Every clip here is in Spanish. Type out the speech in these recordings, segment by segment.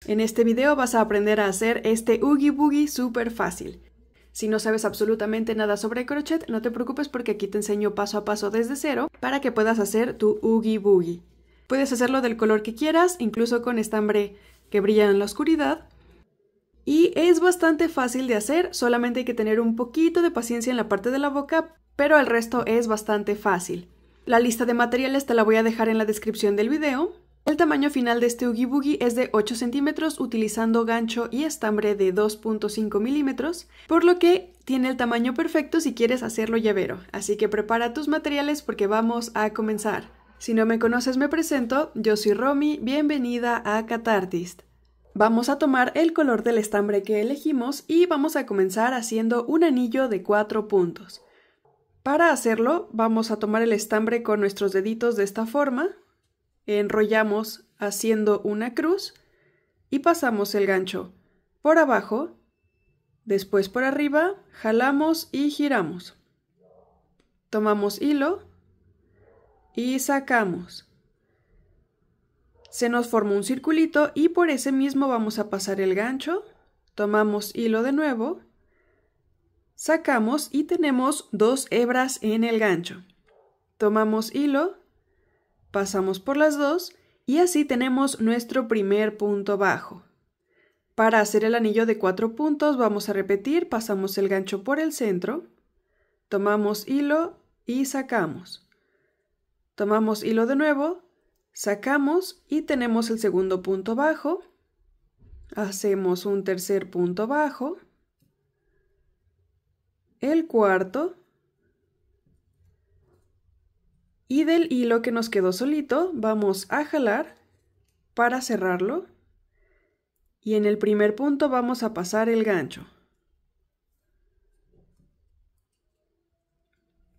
En este video vas a aprender a hacer este Oogie Boogie súper fácil. Si no sabes absolutamente nada sobre crochet, no te preocupes porque aquí te enseño paso a paso desde cero para que puedas hacer tu Oogie Boogie. Puedes hacerlo del color que quieras, incluso con estambre que brilla en la oscuridad. Y es bastante fácil de hacer, solamente hay que tener un poquito de paciencia en la parte de la boca, pero el resto es bastante fácil. La lista de materiales te la voy a dejar en la descripción del video. El tamaño final de este Oogie Boogie es de 8 centímetros utilizando gancho y estambre de 2.5 milímetros, por lo que tiene el tamaño perfecto si quieres hacerlo llavero. Así que prepara tus materiales porque vamos a comenzar. Si no me conoces me presento, yo soy Romy, bienvenida a Catartist. Vamos a tomar el color del estambre que elegimos y vamos a comenzar haciendo un anillo de 4 puntos. Para hacerlo vamos a tomar el estambre con nuestros deditos de esta forma. Enrollamos haciendo una cruz y pasamos el gancho por abajo, después por arriba, jalamos y giramos. Tomamos hilo y sacamos. Se nos forma un circulito y por ese mismo vamos a pasar el gancho, tomamos hilo de nuevo, sacamos y tenemos 2 hebras en el gancho. Tomamos hilo, pasamos por las 2 y así tenemos nuestro primer punto bajo. Para hacer el anillo de 4 puntos vamos a repetir, pasamos el gancho por el centro, tomamos hilo y sacamos. Tomamos hilo de nuevo, sacamos y tenemos el segundo punto bajo. Hacemos un tercer punto bajo, el cuarto, y del hilo que nos quedó solito vamos a jalar para cerrarlo y en el primer punto vamos a pasar el gancho.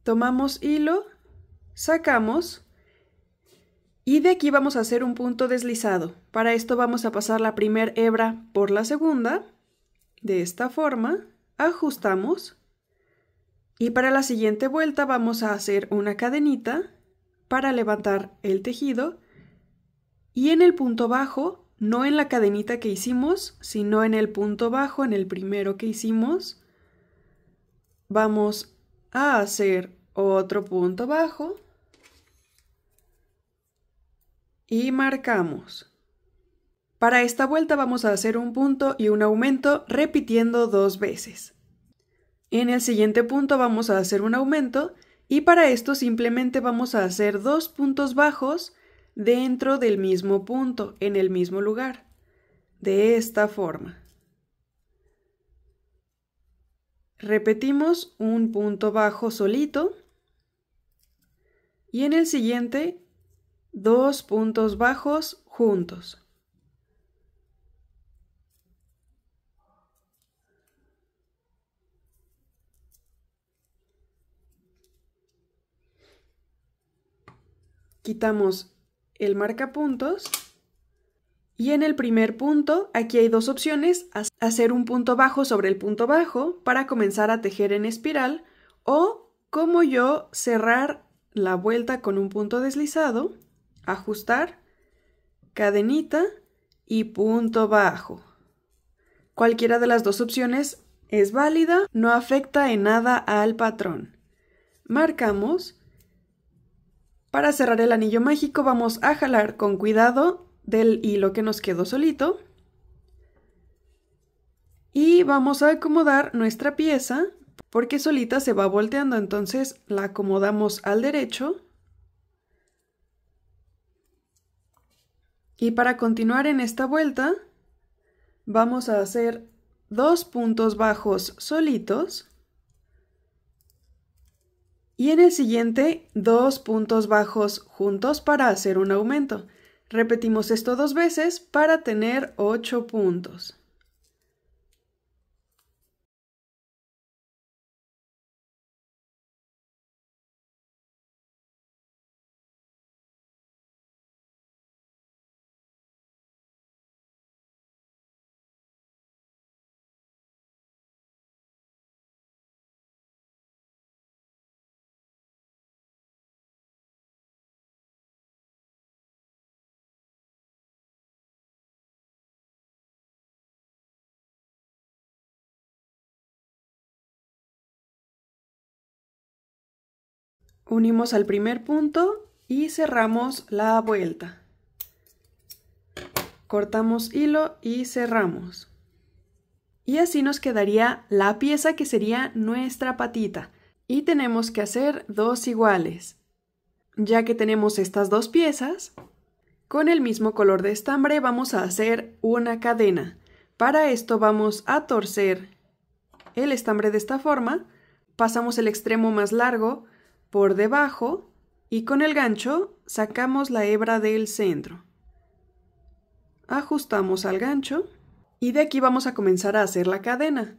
Tomamos hilo, sacamos y de aquí vamos a hacer un punto deslizado. Para esto vamos a pasar la primera hebra por la segunda, de esta forma, ajustamos y para la siguiente vuelta vamos a hacer una cadenita para levantar el tejido y en el punto bajo, no en la cadenita que hicimos, sino en el punto bajo, en el primero que hicimos, vamos a hacer otro punto bajo y marcamos. Para esta vuelta vamos a hacer un punto y un aumento repitiendo 2 veces. En el siguiente punto vamos a hacer un aumento y para esto simplemente vamos a hacer 2 puntos bajos dentro del mismo punto, en el mismo lugar, de esta forma. Repetimos un punto bajo solito y en el siguiente 2 puntos bajos juntos. Quitamos el marcapuntos y en el primer punto, aquí hay 2 opciones, hacer un punto bajo sobre el punto bajo para comenzar a tejer en espiral o, como yo, cerrar la vuelta con un punto deslizado, ajustar, cadenita y punto bajo. Cualquiera de las 2 opciones es válida, no afecta en nada al patrón. Marcamos. Para cerrar el anillo mágico vamos a jalar con cuidado del hilo que nos quedó solito y vamos a acomodar nuestra pieza porque solita se va volteando, entonces la acomodamos al derecho y para continuar en esta vuelta vamos a hacer 2 puntos bajos solitos y en el siguiente 2 puntos bajos juntos para hacer un aumento. Repetimos esto 2 veces para tener 8 puntos. Unimos al primer punto y cerramos la vuelta. Cortamos hilo y cerramos. Y así nos quedaría la pieza que sería nuestra patita. Y tenemos que hacer 2 iguales. Ya que tenemos estas 2 piezas, con el mismo color de estambre vamos a hacer una cadena. Para esto vamos a torcer el estambre de esta forma, pasamos el extremo más largo por debajo y con el gancho sacamos la hebra del centro. Ajustamos al gancho y de aquí vamos a comenzar a hacer la cadena.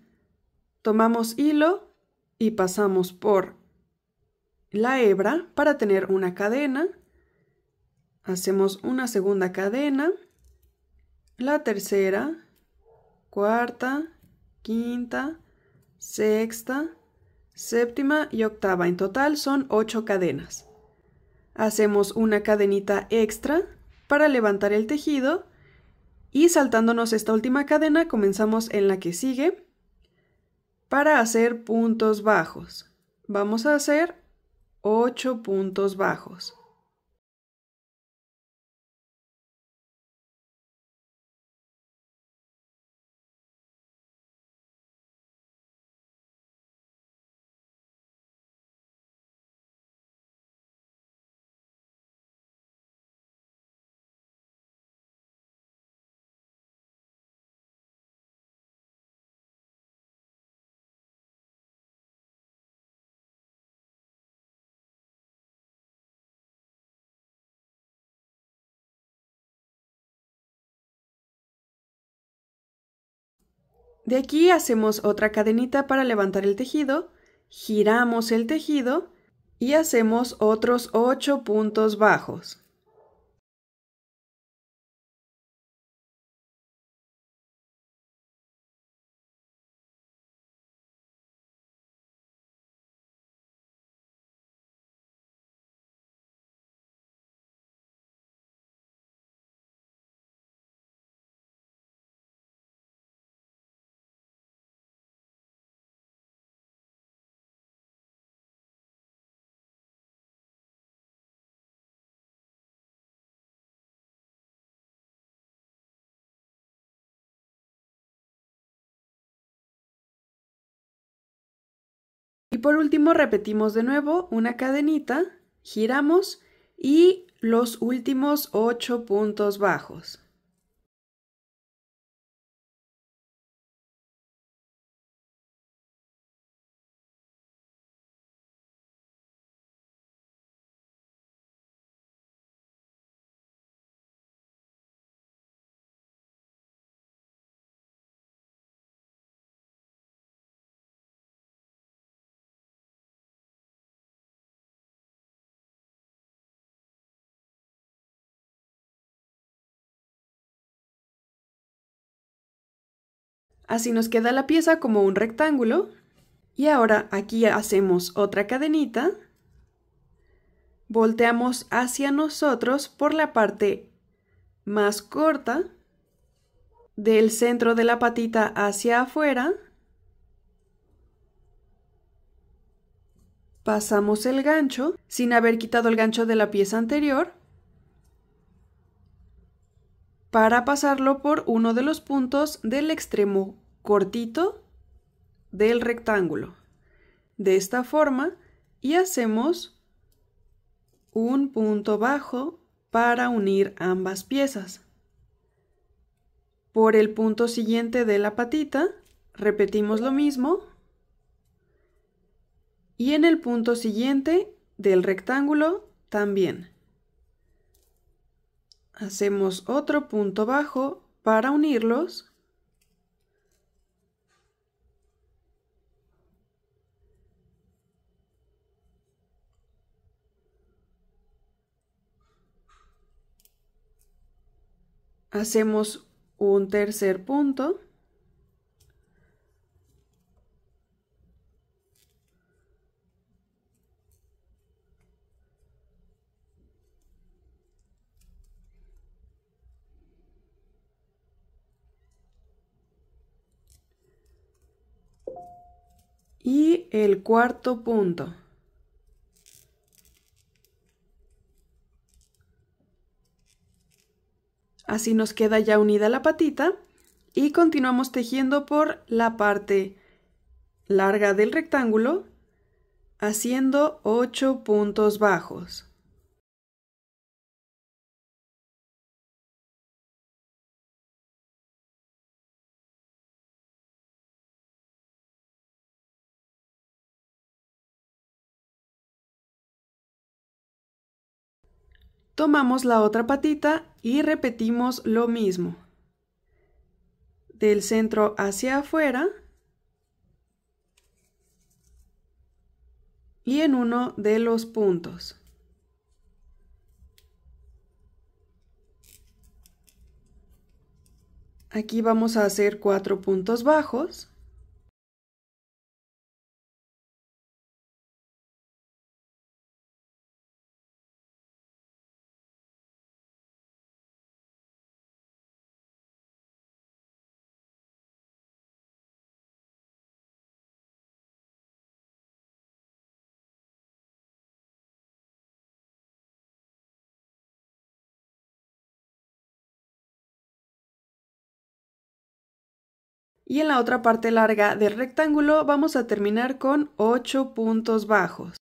Tomamos hilo y pasamos por la hebra para tener una cadena. Hacemos una segunda cadena, la tercera, cuarta, quinta, sexta, séptima y octava. En total son 8 cadenas. Hacemos una cadenita extra para levantar el tejido y saltándonos esta última cadena comenzamos en la que sigue para hacer puntos bajos. Vamos a hacer 8 puntos bajos. De aquí hacemos otra cadenita para levantar el tejido, giramos el tejido y hacemos otros 8 puntos bajos. Y por último repetimos de nuevo una cadenita, giramos y los últimos 8 puntos bajos. Así nos queda la pieza como un rectángulo. Y ahora aquí hacemos otra cadenita. Volteamos hacia nosotros por la parte más corta, del centro de la patita hacia afuera. Pasamos el gancho sin haber quitado el gancho de la pieza anterior para pasarlo por uno de los puntos del extremo cortito del rectángulo. De esta forma, y hacemos un punto bajo para unir ambas piezas. Por el punto siguiente de la patita, repetimos lo mismo. Y en el punto siguiente del rectángulo también. Hacemos otro punto bajo para unirlos. Hacemos un tercer punto. Y el cuarto punto. Así nos queda ya unida la patita y continuamos tejiendo por la parte larga del rectángulo, haciendo 8 puntos bajos. Tomamos la otra patita y repetimos lo mismo. Del centro hacia afuera y en uno de los puntos. Aquí vamos a hacer 4 puntos bajos. Y en la otra parte larga del rectángulo vamos a terminar con 8 puntos bajos.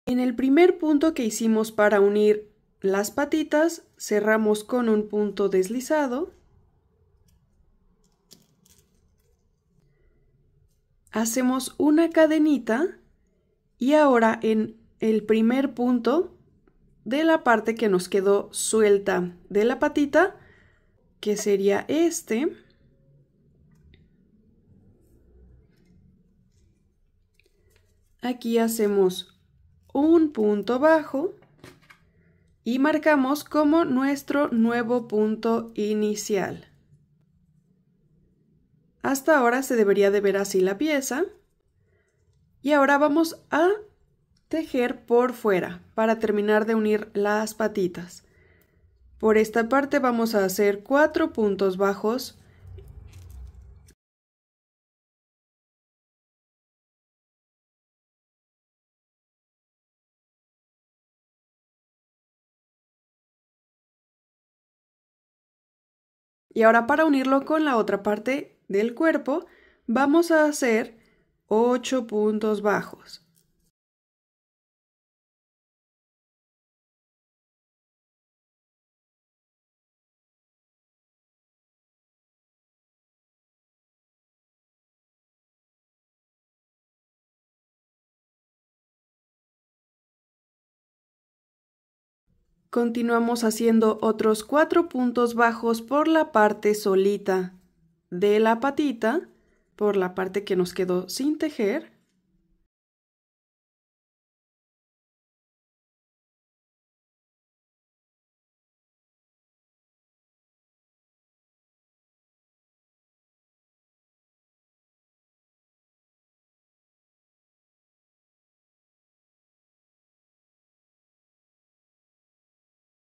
En el primer punto que hicimos para unir las patitas, cerramos con un punto deslizado. Hacemos una cadenita y ahora en el primer punto de la parte que nos quedó suelta de la patita, que sería este, aquí hacemos un punto bajo y marcamos como nuestro nuevo punto inicial. Hasta ahora se debería de ver así la pieza. Y ahora vamos a tejer por fuera para terminar de unir las patitas. Por esta parte vamos a hacer 4 puntos bajos. Y ahora para unirlo con la otra parte del cuerpo, vamos a hacer 8 puntos bajos. Continuamos haciendo otros 4 puntos bajos por la parte solita de la patita, por la parte que nos quedó sin tejer.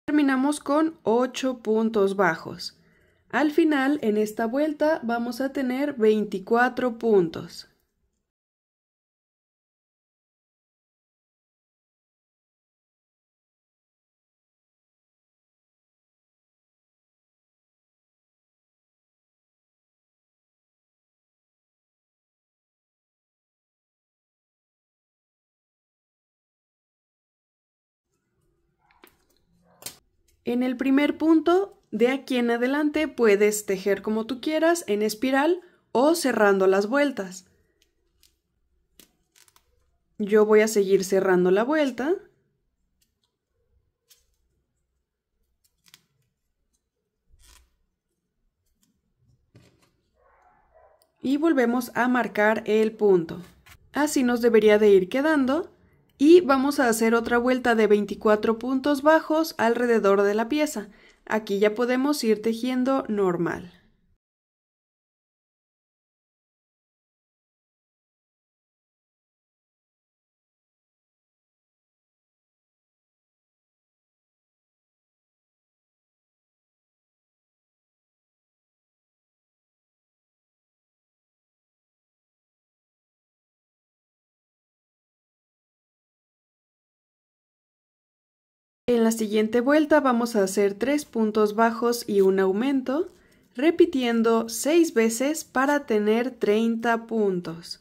Terminamos con 8 puntos bajos. Al final, en esta vuelta, vamos a tener 24 puntos. En el primer punto, de aquí en adelante, puedes tejer como tú quieras, en espiral o cerrando las vueltas. Yo voy a seguir cerrando la vuelta. Y volvemos a marcar el punto. Así nos debería de ir quedando. Y vamos a hacer otra vuelta de 24 puntos bajos alrededor de la pieza. Aquí ya podemos ir tejiendo normal. En la siguiente vuelta vamos a hacer 3 puntos bajos y un aumento, repitiendo 6 veces para tener 30 puntos.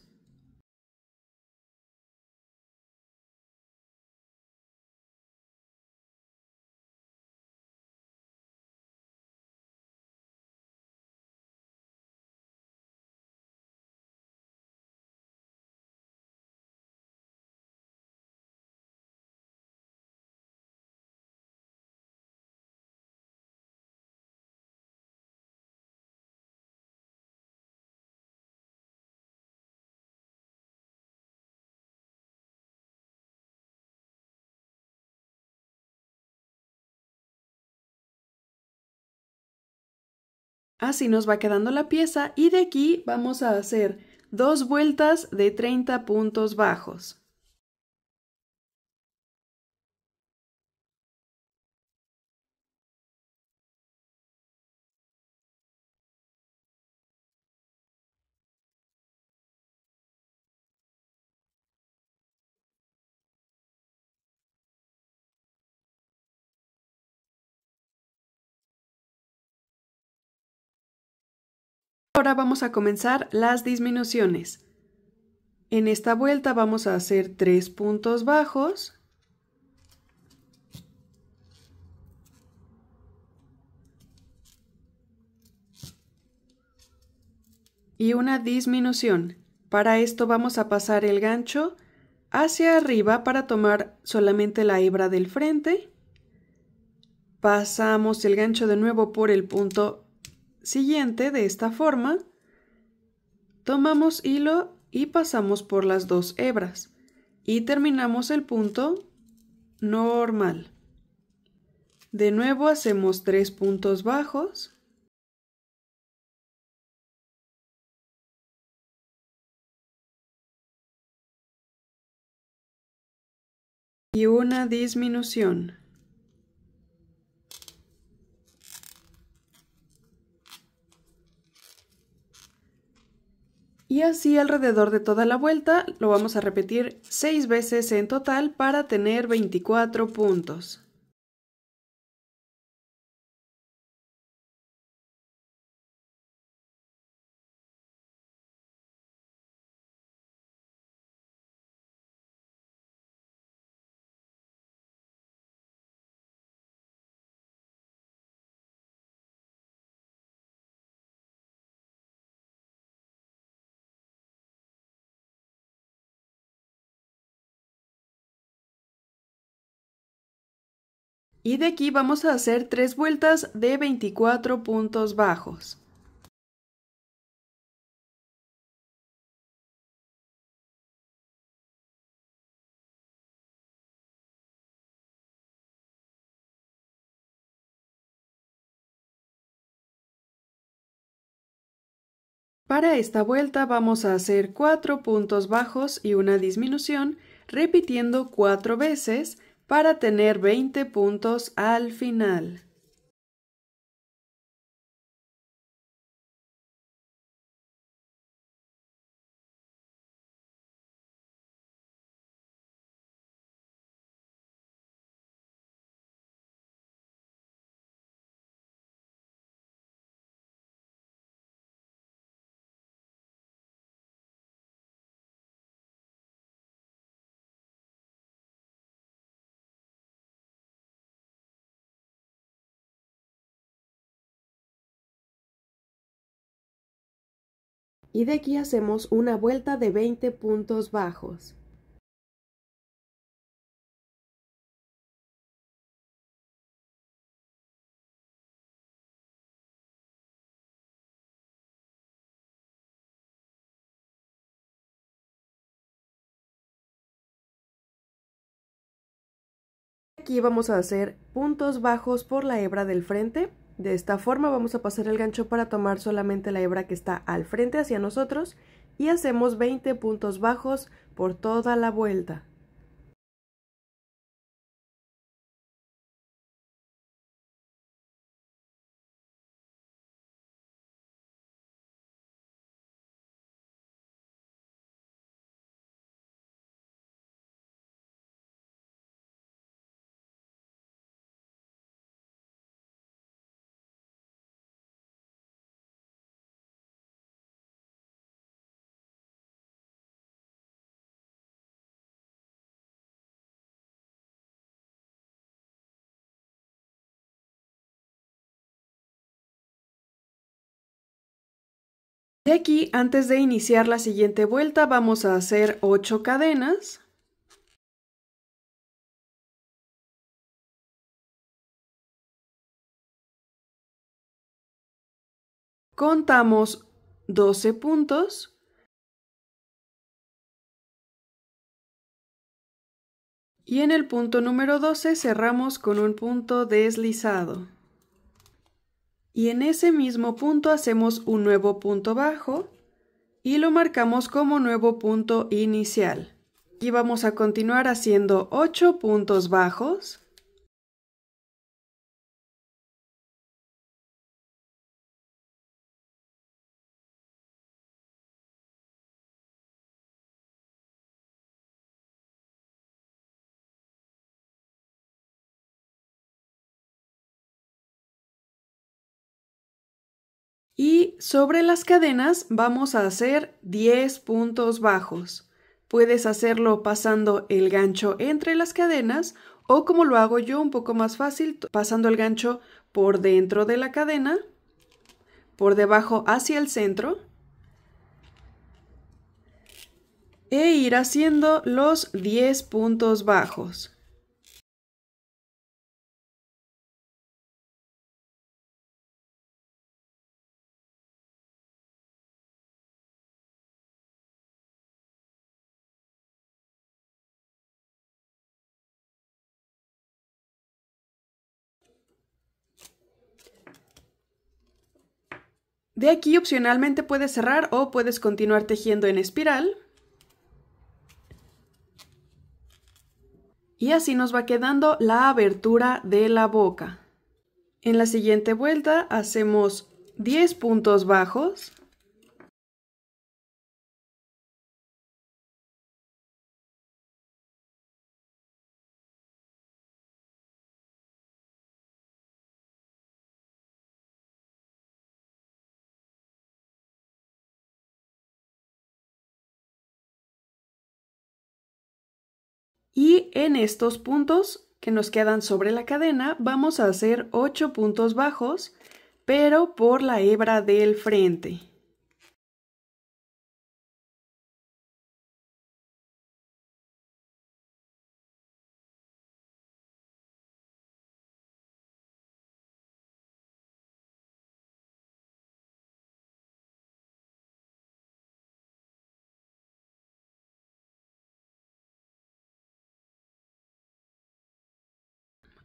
Así nos va quedando la pieza y de aquí vamos a hacer 2 vueltas de 30 puntos bajos. Ahora vamos a comenzar las disminuciones. En esta vuelta vamos a hacer 3 puntos bajos y una disminución. Para esto vamos a pasar el gancho hacia arriba para tomar solamente la hebra del frente. Pasamos el gancho de nuevo por el punto siguiente de esta forma. Tomamos hilo y pasamos por las 2 hebras y terminamos el punto normal. De nuevo hacemos 3 puntos bajos y una disminución. Y así alrededor de toda la vuelta lo vamos a repetir 6 veces en total para tener 24 puntos. Y de aquí vamos a hacer 3 vueltas de 24 puntos bajos. Para esta vuelta vamos a hacer 4 puntos bajos y una disminución, repitiendo 4 veces para tener 20 puntos al final. Y de aquí hacemos una vuelta de 20 puntos bajos. Aquí vamos a hacer puntos bajos por la hebra del frente. De esta forma vamos a pasar el gancho para tomar solamente la hebra que está al frente hacia nosotros y hacemos 20 puntos bajos por toda la vuelta. De aquí, antes de iniciar la siguiente vuelta, vamos a hacer 8 cadenas. Contamos 12 puntos. Y en el punto número 12 cerramos con un punto deslizado. Y en ese mismo punto hacemos un nuevo punto bajo y lo marcamos como nuevo punto inicial. Y vamos a continuar haciendo 8 puntos bajos. Y sobre las cadenas vamos a hacer 10 puntos bajos. Puedes hacerlo pasando el gancho entre las cadenas o como lo hago yo un poco más fácil, pasando el gancho por dentro de la cadena, por debajo hacia el centro e ir haciendo los 10 puntos bajos. De aquí opcionalmente puedes cerrar o puedes continuar tejiendo en espiral. Y así nos va quedando la abertura de la boca. En la siguiente vuelta hacemos 10 puntos bajos. Y en estos puntos que nos quedan sobre la cadena vamos a hacer 8 puntos bajos, pero por la hebra del frente.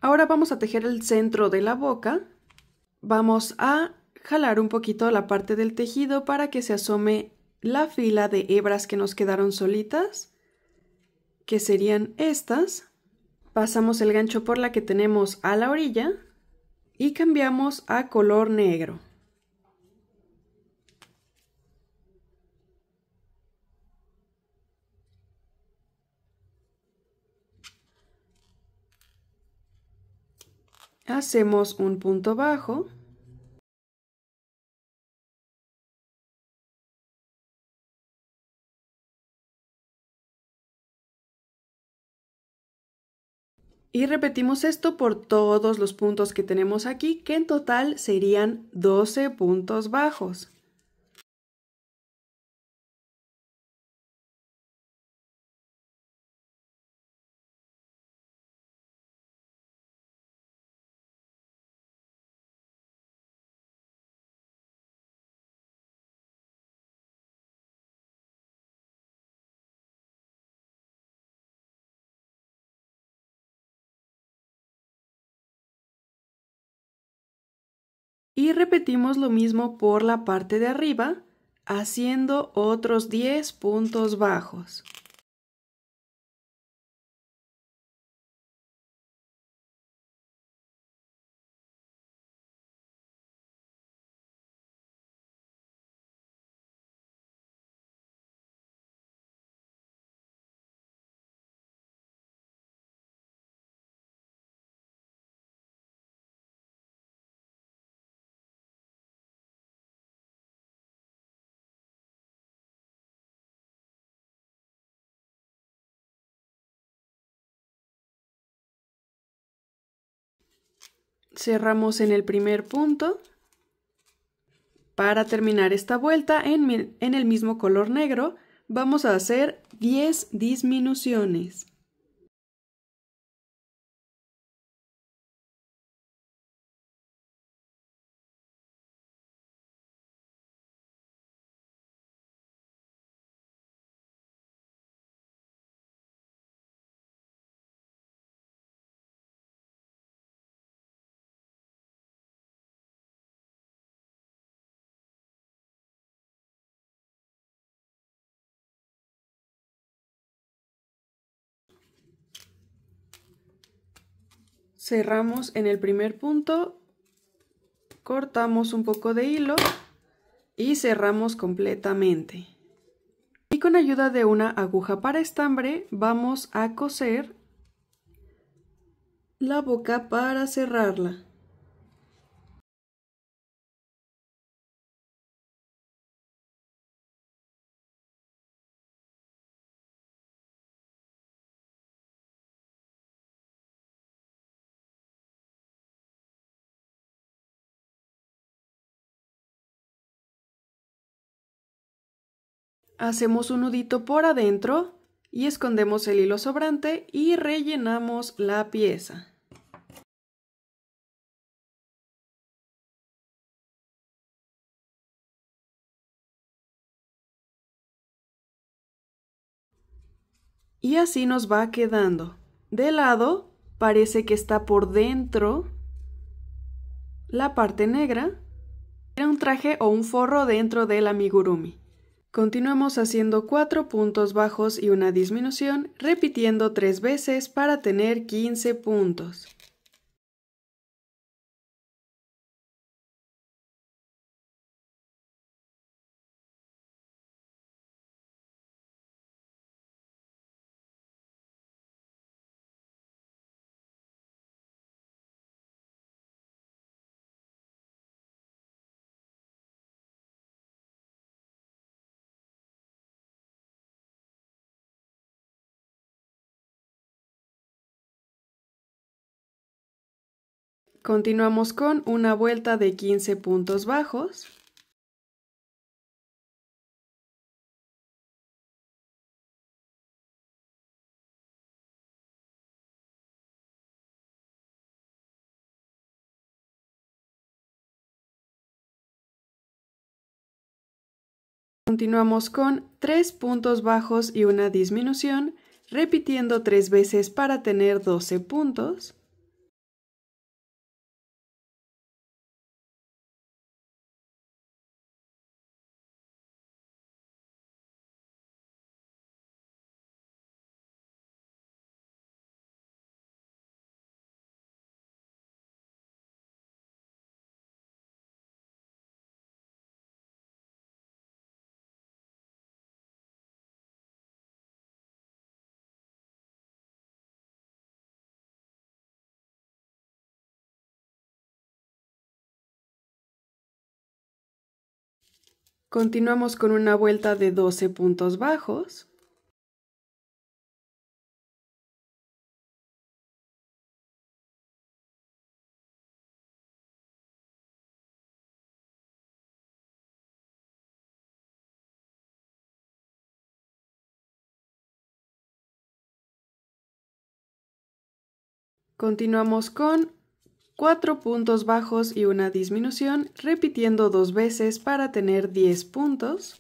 Ahora vamos a tejer el centro de la boca. Vamos a jalar un poquito la parte del tejido para que se asome la fila de hebras que nos quedaron solitas, que serían estas. Pasamos el gancho por la que tenemos a la orilla y cambiamos a color negro. Hacemos un punto bajo. Y repetimos esto por todos los puntos que tenemos aquí, que en total serían 12 puntos bajos. Y repetimos lo mismo por la parte de arriba, haciendo otros 10 puntos bajos. Cerramos en el primer punto, Para terminar esta vuelta en el mismo color negro, vamos a hacer 10 disminuciones. Cerramos en el primer punto, cortamos un poco de hilo y cerramos completamente. Y con ayuda de una aguja para estambre vamos a coser la boca para cerrarla. Hacemos un nudito por adentro y escondemos el hilo sobrante y rellenamos la pieza. Y así nos va quedando. De lado parece que está por dentro la parte negra. Era un traje o un forro dentro del amigurumi. Continuamos haciendo 4 puntos bajos y una disminución, repitiendo 3 veces para tener 15 puntos. Continuamos con una vuelta de 15 puntos bajos. Continuamos con 3 puntos bajos y una disminución, repitiendo 3 veces para tener 12 puntos. Continuamos con una vuelta de 12 puntos bajos. Continuamos con 4 puntos bajos y una disminución, repitiendo 2 veces para tener 10 puntos.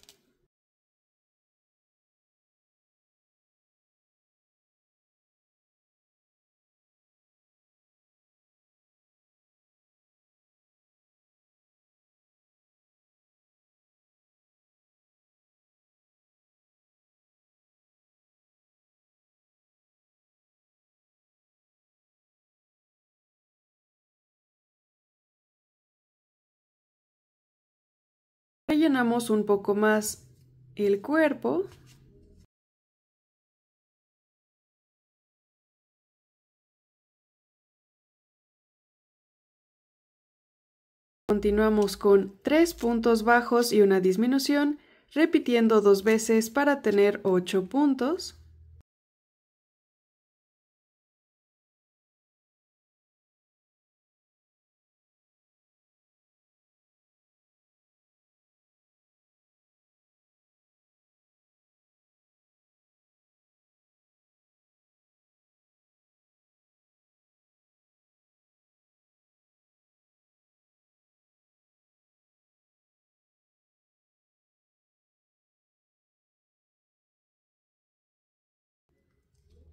Rellenamos un poco más el cuerpo. Continuamos con 3 puntos bajos y una disminución, repitiendo 2 veces para tener 8 puntos.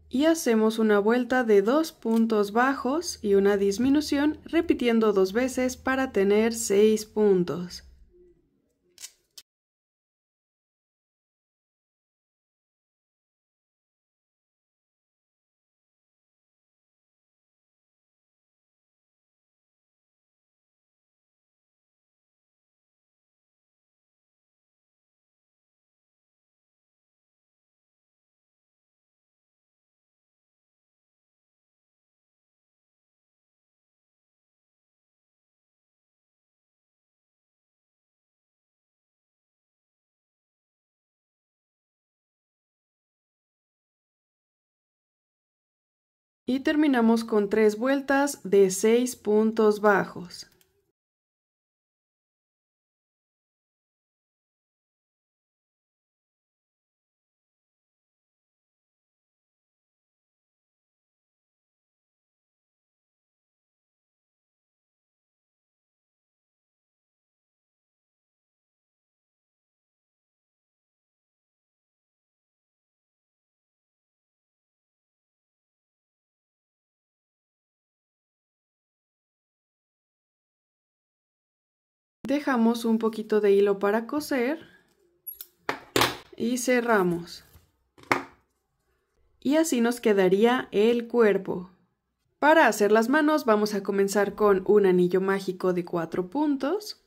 Y hacemos una vuelta de 2 puntos bajos y una disminución, repitiendo 2 veces para tener 6 puntos. Y terminamos con 3 vueltas de 6 puntos bajos. Dejamos un poquito de hilo para coser y cerramos. Y así nos quedaría el cuerpo. Para hacer las manos vamos a comenzar con un anillo mágico de 4 puntos.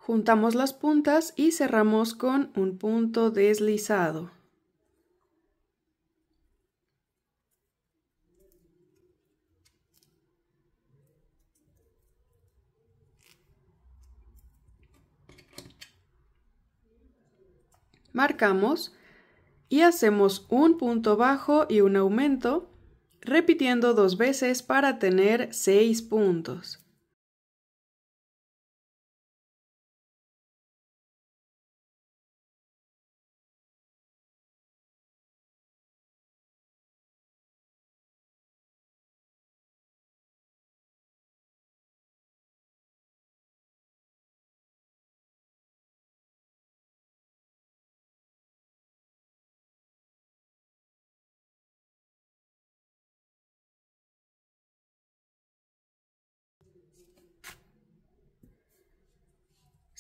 Juntamos las puntas y cerramos con un punto deslizado. Marcamos y hacemos un punto bajo y un aumento, repitiendo 2 veces para tener 6 puntos.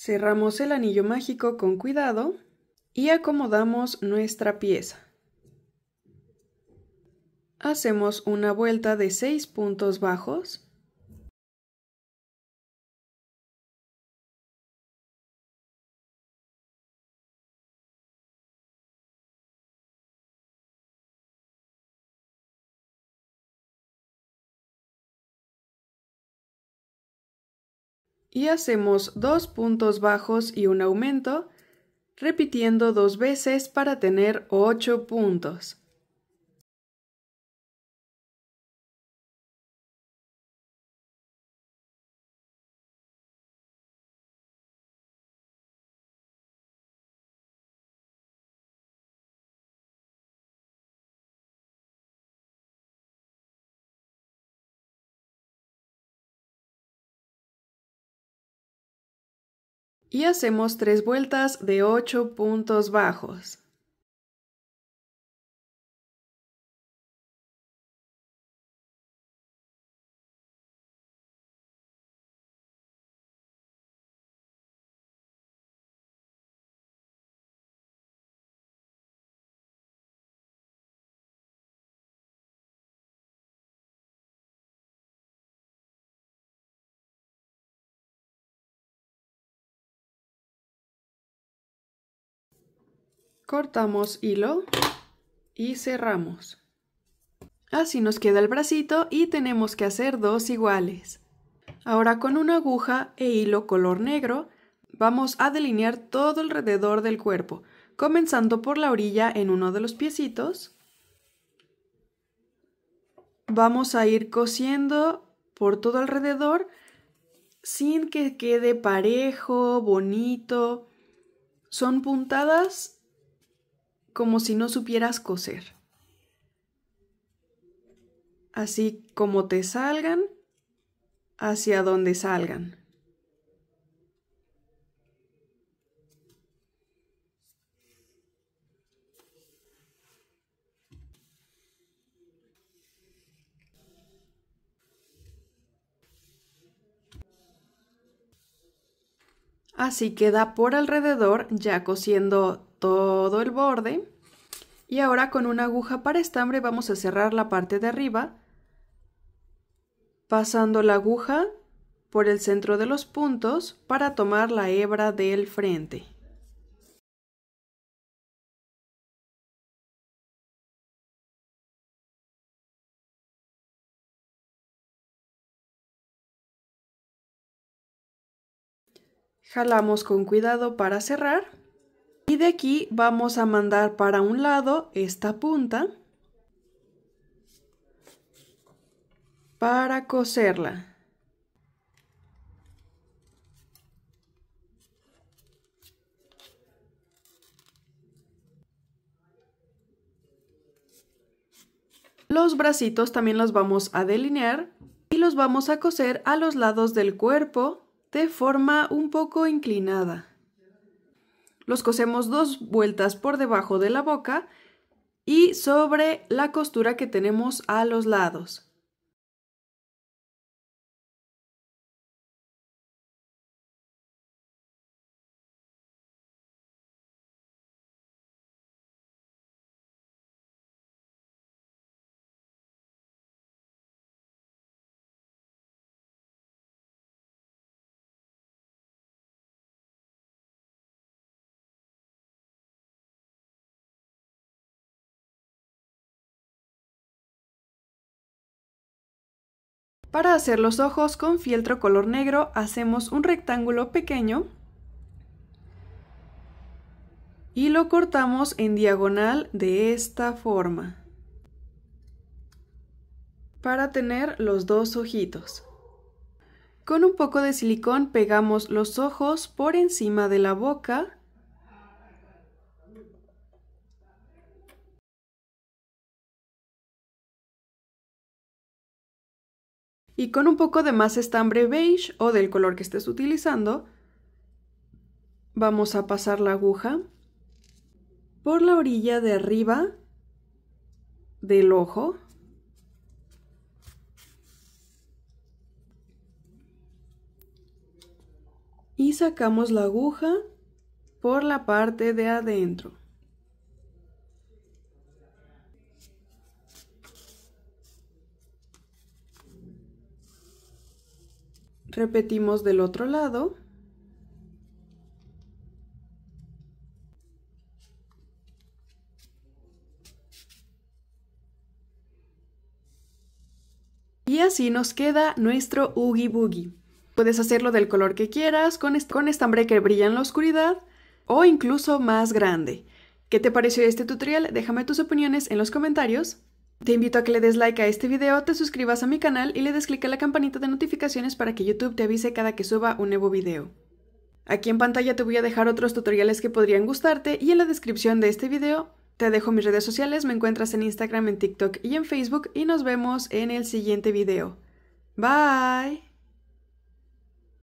Cerramos el anillo mágico con cuidado y acomodamos nuestra pieza. Hacemos una vuelta de 6 puntos bajos. Y hacemos 2 puntos bajos y un aumento, repitiendo 2 veces para tener 8 puntos. Y hacemos 3 vueltas de 8 puntos bajos. Cortamos hilo y cerramos. Así nos queda el bracito y tenemos que hacer 2 iguales. Ahora con una aguja e hilo color negro vamos a delinear todo alrededor del cuerpo, comenzando por la orilla en uno de los piecitos. Vamos a ir cosiendo por todo alrededor sin que quede parejo, bonito. Son puntadas como si no supieras coser. Así como te salgan, hacia donde salgan. Así queda por alrededor, ya cosiendo todo el borde. Y ahora con una aguja para estambre vamos a cerrar la parte de arriba, pasando la aguja por el centro de los puntos para tomar la hebra del frente. Jalamos con cuidado para cerrar y de aquí vamos a mandar para un lado esta punta para coserla. Los bracitos también los vamos a delinear y los vamos a coser a los lados del cuerpo de forma un poco inclinada. Los cosemos 2 vueltas por debajo de la boca y sobre la costura que tenemos a los lados. Para hacer los ojos con fieltro color negro hacemos un rectángulo pequeño y lo cortamos en diagonal de esta forma para tener los 2 ojitos. Con un poco de silicón pegamos los ojos por encima de la boca . Y con un poco de más estambre beige o del color que estés utilizando, vamos a pasar la aguja por la orilla de arriba del ojo . Y sacamos la aguja por la parte de adentro. Repetimos del otro lado. Y así nos queda nuestro Oogie Boogie. Puedes hacerlo del color que quieras, con estambre que brilla en la oscuridad o incluso más grande. ¿Qué te pareció este tutorial? Déjame tus opiniones en los comentarios. Te invito a que le des like a este video, te suscribas a mi canal y le des click a la campanita de notificaciones para que YouTube te avise cada que suba un nuevo video. Aquí en pantalla te voy a dejar otros tutoriales que podrían gustarte y en la descripción de este video te dejo mis redes sociales, me encuentras en Instagram, en TikTok y en Facebook y nos vemos en el siguiente video. Bye.